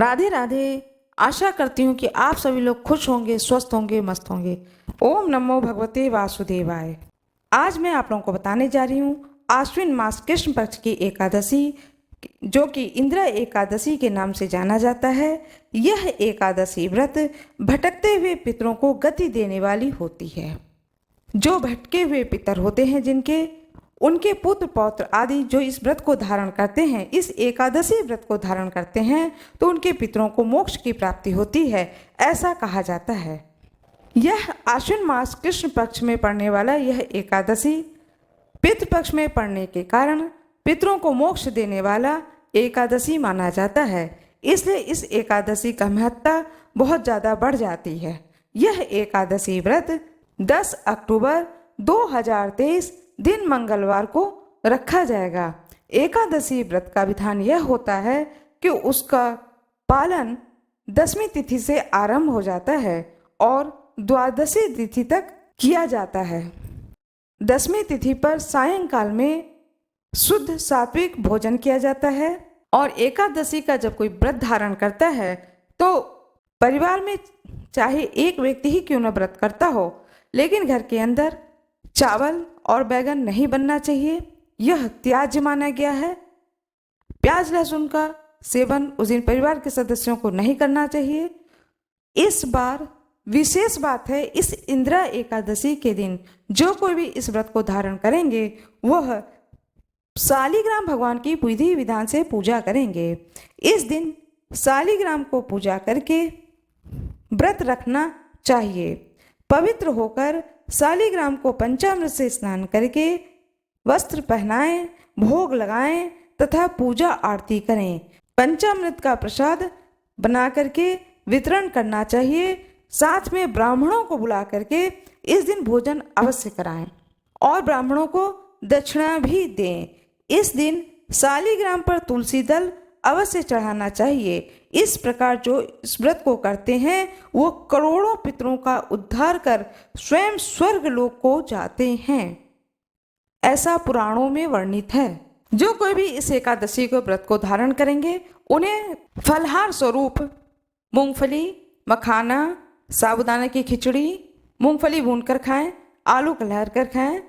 राधे राधे। आशा करती हूँ कि आप सभी लोग खुश होंगे, स्वस्थ होंगे, मस्त होंगे। ओम नमो भगवते वासुदेवाय। आज मैं आप लोगों को बताने जा रही हूँ आश्विन मास कृष्ण पक्ष की एकादशी, जो कि इंदिरा एकादशी के नाम से जाना जाता है। यह एकादशी व्रत भटकते हुए पितरों को गति देने वाली होती है। जो भटके हुए पितर होते हैं, जिनके उनके पुत्र पौत्र आदि जो इस व्रत को धारण करते हैं, इस एकादशी व्रत को धारण करते हैं, तो उनके पितरों को मोक्ष की प्राप्ति होती है, ऐसा कहा जाता है। यह आश्विन मास कृष्ण पक्ष में पड़ने वाला यह एकादशी पितृ पक्ष में पड़ने के कारण पितरों को मोक्ष देने वाला एकादशी माना जाता है। इसलिए इस एकादशी का महत्ता बहुत ज़्यादा बढ़ जाती है। यह एकादशी व्रत 10 अक्टूबर 2023 दिन मंगलवार को रखा जाएगा। एकादशी व्रत का विधान यह होता है कि उसका पालन 10वीं तिथि से आरंभ हो जाता है और द्वादशी तिथि तक किया जाता है। 10वीं तिथि पर सायंकाल में शुद्ध सात्विक भोजन किया जाता है और एकादशी का जब कोई व्रत धारण करता है तो परिवार में चाहे एक व्यक्ति ही क्यों न व्रत करता हो, लेकिन घर के अंदर चावल और बैगन नहीं बनना चाहिए। यह त्याज्य माना गया है। प्याज लहसुन का सेवन उस दिन परिवार के सदस्यों को नहीं करना चाहिए। इस बार विशेष बात है, इस इंदिरा एकादशी के दिन जो कोई भी इस व्रत को धारण करेंगे वह शालिग्राम भगवान की विधि विधान से पूजा करेंगे। इस दिन शालिग्राम को पूजा करके व्रत रखना चाहिए। पवित्र होकर शालिग्राम को पंचामृत से स्नान करके वस्त्र पहनाएं, भोग लगाएं तथा पूजा आरती करें। पंचामृत का प्रसाद बना करके वितरण करना चाहिए। साथ में ब्राह्मणों को बुला करके इस दिन भोजन अवश्य कराएं और ब्राह्मणों को दक्षिणा भी दें। इस दिन शालिग्राम पर तुलसी दल अवश्य चढ़ाना चाहिए। इस प्रकार जो इस व्रत को करते हैं वो करोड़ों पितरों का उद्धार कर स्वयं स्वर्ग लोक को जाते हैं, ऐसा पुराणों में वर्णित है। जो कोई भी इस एकादशी को व्रत को धारण करेंगे उन्हें फलहार स्वरूप मूंगफली, मखाना, साबूदाने की खिचड़ी, मूंगफली भूनकर खाएं, आलू कलहर कर खाएं,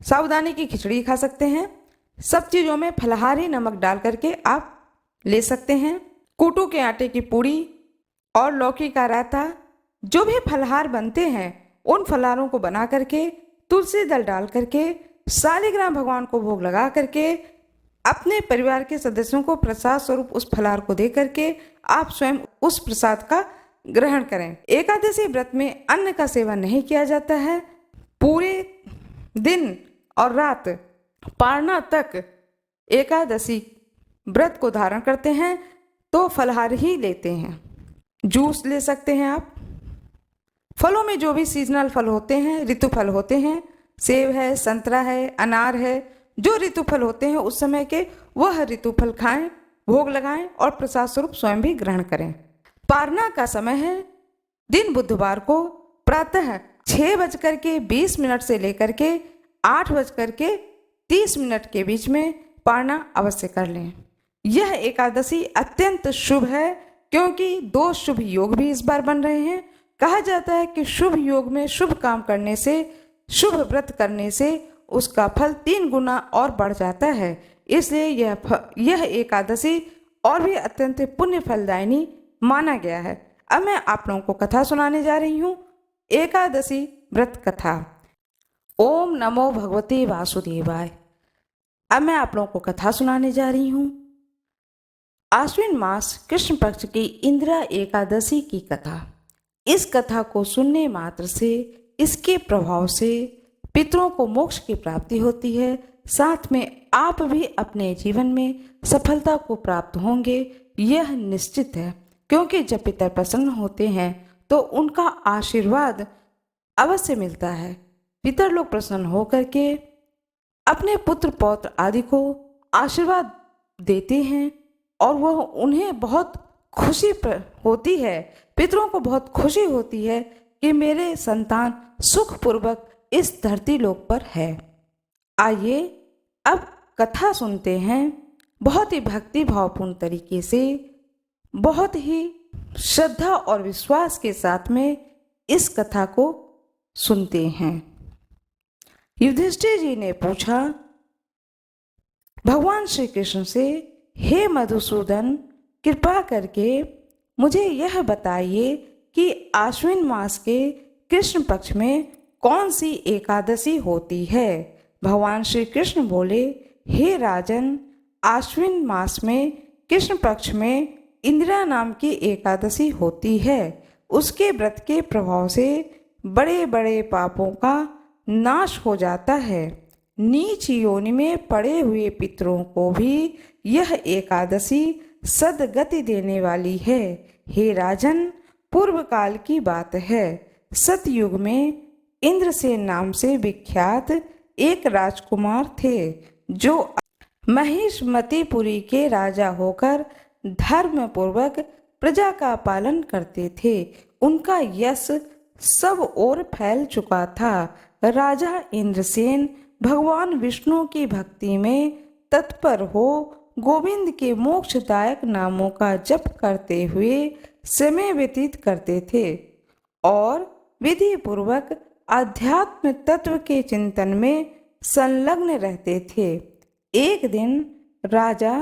साबूदाने की खिचड़ी खा सकते हैं। सब चीज़ों में फलहारी नमक डाल करके आप ले सकते हैं। कूटू के आटे की पूड़ी और लौकी का रायता, जो भी फलहार बनते हैं उन फलहारों को बना करके तुलसी दल डाल करके शालिग्राम भगवान को भोग लगा करके अपने परिवार के सदस्यों को प्रसाद स्वरूप उस फलहार को दे करके आप स्वयं उस प्रसाद का ग्रहण करें। एकादशी व्रत में अन्न का सेवन नहीं किया जाता है। पूरे दिन और रात पारना तक एकादशी व्रत को धारण करते हैं तो फलहार ही लेते हैं। जूस ले सकते हैं आप। फलों में जो भी सीजनल फल होते हैं, ऋतु फल होते हैं, सेब है, संतरा है, अनार है, जो ऋतु फल होते हैं उस समय के वह ऋतु फल खाएं, भोग लगाएं और प्रसाद स्वरूप स्वयं भी ग्रहण करें। पारना का समय है दिन बुधवार को प्रातः 6:20 से लेकर के 8:30 के बीच में पारना अवश्य कर लें। यह एकादशी अत्यंत शुभ है क्योंकि 2 शुभ योग भी इस बार बन रहे हैं। कहा जाता है कि शुभ योग में शुभ काम करने से, शुभ व्रत करने से उसका फल 3 गुना और बढ़ जाता है। इसलिए यह एकादशी और भी अत्यंत पुण्य फलदायिनी माना गया है। अब मैं आप लोगों को कथा सुनाने जा रही हूँ, एकादशी व्रत कथा। ओम नमो भगवते वासुदेवाय। अब मैं आप लोगों को कथा सुनाने जा रही हूँ आश्विन मास कृष्ण पक्ष की इंदिरा एकादशी की कथा। इस कथा को सुनने मात्र से, इसके प्रभाव से पितरों को मोक्ष की प्राप्ति होती है। साथ में आप भी अपने जीवन में सफलता को प्राप्त होंगे, यह निश्चित है। क्योंकि जब पितर प्रसन्न होते हैं तो उनका आशीर्वाद अवश्य मिलता है। पितर लोग प्रसन्न होकर के अपने पुत्र पौत्र आदि को आशीर्वाद देते हैं और वह उन्हें बहुत खुशी होती है। पितरों को बहुत खुशी होती है कि मेरे संतान सुखपूर्वक इस धरती लोक पर है। आइए अब कथा सुनते हैं बहुत ही भक्ति भावपूर्ण तरीके से। बहुत ही श्रद्धा और विश्वास के साथ में इस कथा को सुनते हैं। युधिष्ठिर जी ने पूछा भगवान श्री कृष्ण से, हे मधुसूदन, कृपा करके मुझे यह बताइए कि आश्विन मास के कृष्ण पक्ष में कौन सी एकादशी होती है। भगवान श्री कृष्ण बोले, हे राजन, आश्विन मास में कृष्ण पक्ष में इंदिरा नाम की एकादशी होती है। उसके व्रत के प्रभाव से बड़े बड़े पापों का नाश हो जाता है। नीच योनि में पड़े हुए पितरों को भी यह एकादशी सद्गति देने वाली है। हे राजन, पूर्व काल की बात है। सतयुग में इंद्रसेन नाम से विख्यात एक राजकुमार थे जो महिष्मतिपुरी के राजा होकर धर्म पूर्वक प्रजा का पालन करते थे। उनका यश सब ओर फैल चुका था। राजा इंद्रसेन भगवान विष्णु की भक्ति में तत्पर हो गोविंद के मोक्षदायक नामों का जप करते हुए समय व्यतीत करते थे और विधि पूर्वक आध्यात्म तत्व के चिंतन में संलग्न रहते थे। एक दिन राजा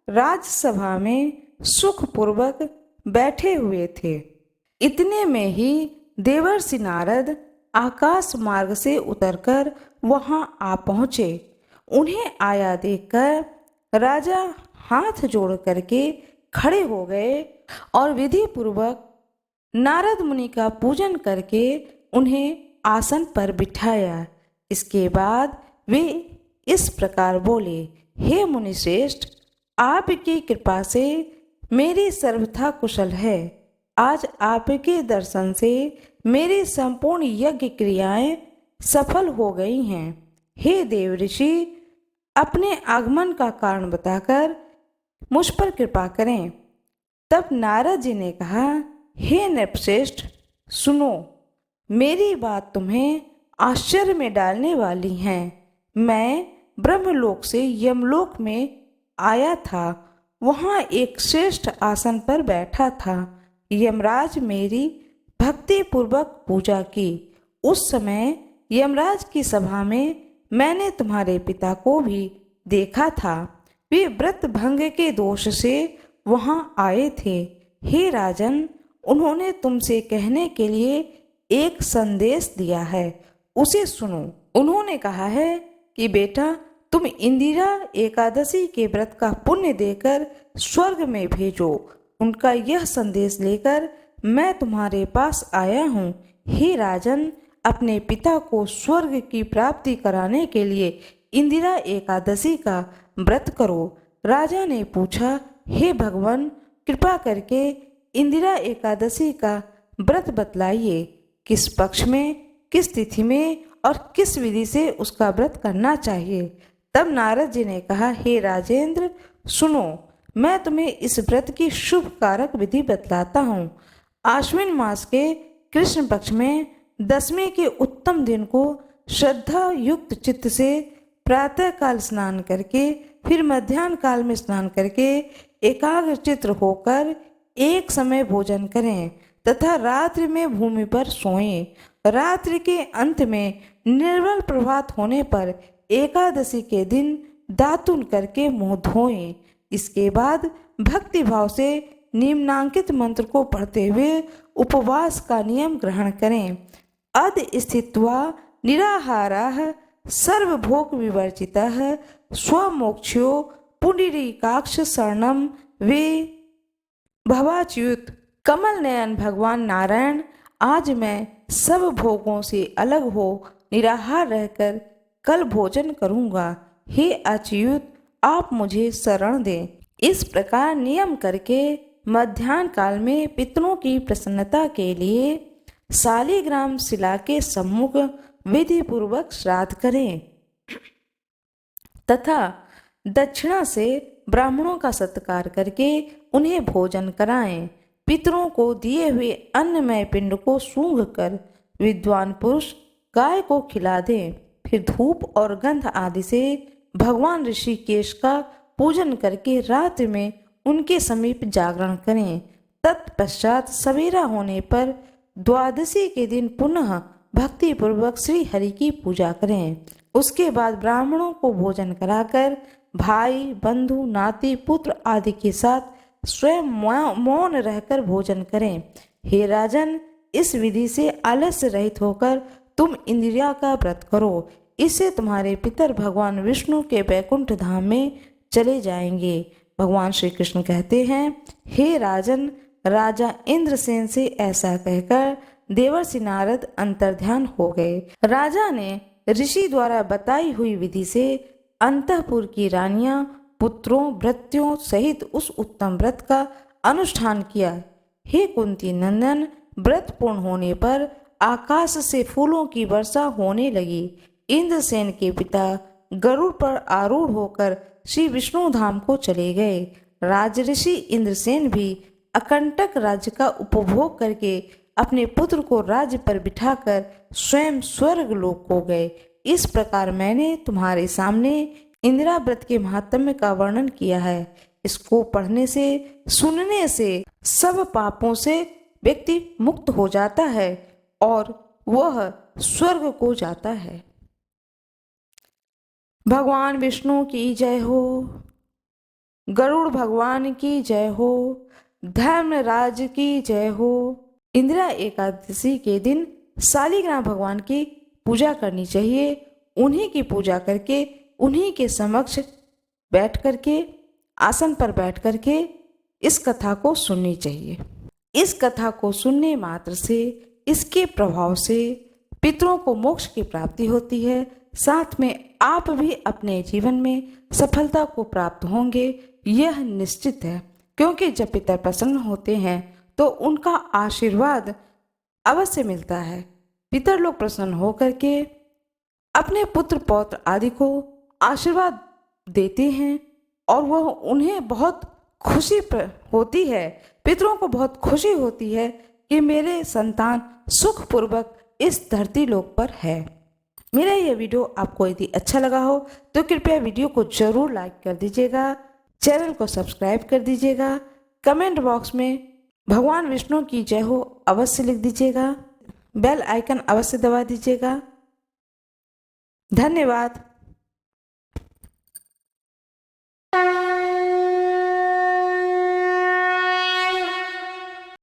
राजसभा में सुखपूर्वक बैठे हुए थे। इतने में ही देवर्षि नारद आकाश मार्ग से उतरकर वहां आ पहुंचे। उन्हें आया देखकर राजा हाथ जोड़ करके खड़े हो गए और विधि पूर्वक नारद मुनि का पूजन करके उन्हें आसन पर बिठाया। इसके बाद वे इस प्रकार बोले, हे मुनि श्रेष्ठ, आपकी कृपा से मेरी सर्वथा कुशल है। आज आपके दर्शन से मेरी संपूर्ण यज्ञ क्रियाएं सफल हो गई हैं। हे देव ऋषि, अपने आगमन का कारण बताकर मुझ पर कृपा करें। तब नारद जी ने कहा, हे नृपश्रेष्ठ, सुनो, मेरी बात तुम्हें आश्चर्य में डालने वाली है। मैं ब्रह्मलोक से यमलोक में आया था। वहाँ एक श्रेष्ठ आसन पर बैठा था। यमराज मेरी भक्ति पूर्वक पूजा की। उस समय यमराज की सभा में मैंने तुम्हारे पिता को भी देखा था। वे व्रत भंग के दोष से वहां आए थे। हे राजन, उन्होंने तुमसे कहने के लिए एक संदेश दिया है, उसे सुनो। उन्होंने कहा है कि बेटा, तुम इंदिरा एकादशी के व्रत का पुण्य देकर स्वर्ग में भेजो। उनका यह संदेश लेकर मैं तुम्हारे पास आया हूँ। हे राजन, अपने पिता को स्वर्ग की प्राप्ति कराने के लिए इंदिरा एकादशी का व्रत करो। राजा ने पूछा, हे भगवान, कृपा करके इंदिरा एकादशी का व्रत बतलाइए। किस पक्ष में, किस तिथि में और किस विधि से उसका व्रत करना चाहिए। तब नारद जी ने कहा, हे राजेंद्र, सुनो, मैं तुम्हें इस व्रत की शुभ कारक विधि बतलाता हूँ। आश्विन मास के कृष्ण पक्ष में दसवें के उत्तम दिन को श्रद्धा युक्त चित्त से प्रातः काल स्नान करके, फिर मध्याह्न काल में स्नान करके एकाग्र चित्त होकर एक समय भोजन करें तथा रात्रि में भूमि पर सोएं। रात्रि के अंत में निर्मल प्रभात होने पर एकादशी के दिन दातुन करके मुंह धोएं। इसके बाद भक्ति भाव से निम्नांकित मंत्र को पढ़ते हुए उपवास का नियम ग्रहण करें। अद स्थित्वा निराहारः सर्वभोग विवर्जितः स्वमोक्षो पुंडरीकाक्ष शरणम वे भवाच्युत। कमल नयन भगवान नारायण, आज मैं सब भोगों से अलग हो निराहार रहकर कल भोजन करूंगा। हे अच्युत, आप मुझे शरण दें। इस प्रकार नियम करके मध्याह्न काल में पितरों की प्रसन्नता के लिए शालिग्राम शिला के सम्मुख विधि पूर्वक श्राद्ध करें तथा दक्षिणा से ब्राह्मणों का सत्कार करके उन्हें भोजन कराएं। पितरों को दिए हुए अन्नमय पिंड को सूंघ कर विद्वान पुरुष गाय को खिला दें। फिर धूप और गंध आदि से भगवान ऋषिकेश का पूजन करके रात्रि में उनके समीप जागरण करें। तत्पश्चात सवेरा होने पर द्वादशी के दिन पुनः भक्ति पूर्वक श्री हरि की पूजा करें। उसके बाद ब्राह्मणों को भोजन कराकर भाई बंधु नाती पुत्र आदि के साथ स्वयं मौन रहकर भोजन करें। हे राजन, इस विधि से आलस्य रहित होकर तुम इंद्रिया का व्रत करो। इससे तुम्हारे पितर भगवान विष्णु के वैकुंठ धाम में चले जाएंगे। भगवान श्री कृष्ण कहते हैं, हे राजन, राजा इंद्रसेन से ऐसा कहकर देवर्षि नारद अंतर्ध्यान हो गए। राजा ने ऋषि द्वारा बताई हुई विधि से अंतःपुर की रानियां पुत्रों भृत्यों सहित उस उत्तम व्रत का अनुष्ठान किया। हे कुंती नंदन, व्रत पूर्ण होने पर आकाश से फूलों की वर्षा होने लगी। इंद्रसेन के पिता गरुड़ पर आरूढ़ होकर श्री विष्णु धाम को चले गए। राजऋषि इंद्रसेन भी अकंटक राज्य का उपभोग करके अपने पुत्र को राज्य पर बिठाकर स्वयं स्वर्ग लोक को गए। इस प्रकार मैंने तुम्हारे सामने इंदिरा व्रत के महात्म्य का वर्णन किया है। इसको पढ़ने से सुनने से सब पापों से व्यक्ति मुक्त हो जाता है और वह स्वर्ग को जाता है। भगवान विष्णु की जय हो, गरुड़ भगवान की जय हो, धर्मराज की जय हो। इंदिरा एकादशी के दिन शालिग्राम भगवान की पूजा करनी चाहिए। उन्हीं की पूजा करके उन्हीं के समक्ष बैठ करके आसन पर बैठ करके इस कथा को सुननी चाहिए। इस कथा को सुनने मात्र से, इसके प्रभाव से पितरों को मोक्ष की प्राप्ति होती है। साथ में आप भी अपने जीवन में सफलता को प्राप्त होंगे, यह निश्चित है। क्योंकि जब पितर प्रसन्न होते हैं तो उनका आशीर्वाद अवश्य मिलता है। पितर लोग प्रसन्न होकर के अपने पुत्र पौत्र आदि को आशीर्वाद देते हैं और वह उन्हें बहुत खुशी होती है। पितरों को बहुत खुशी होती है कि मेरे संतान सुखपूर्वक इस धरती लोक पर है। मेरा यह वीडियो आपको यदि अच्छा लगा हो तो कृपया वीडियो को जरूर लाइक कर दीजिएगा, चैनल को सब्सक्राइब कर दीजिएगा, कमेंट बॉक्स में भगवान विष्णु की जय हो अवश्य लिख दीजिएगा, बेल आइकन अवश्य दबा दीजिएगा। धन्यवाद।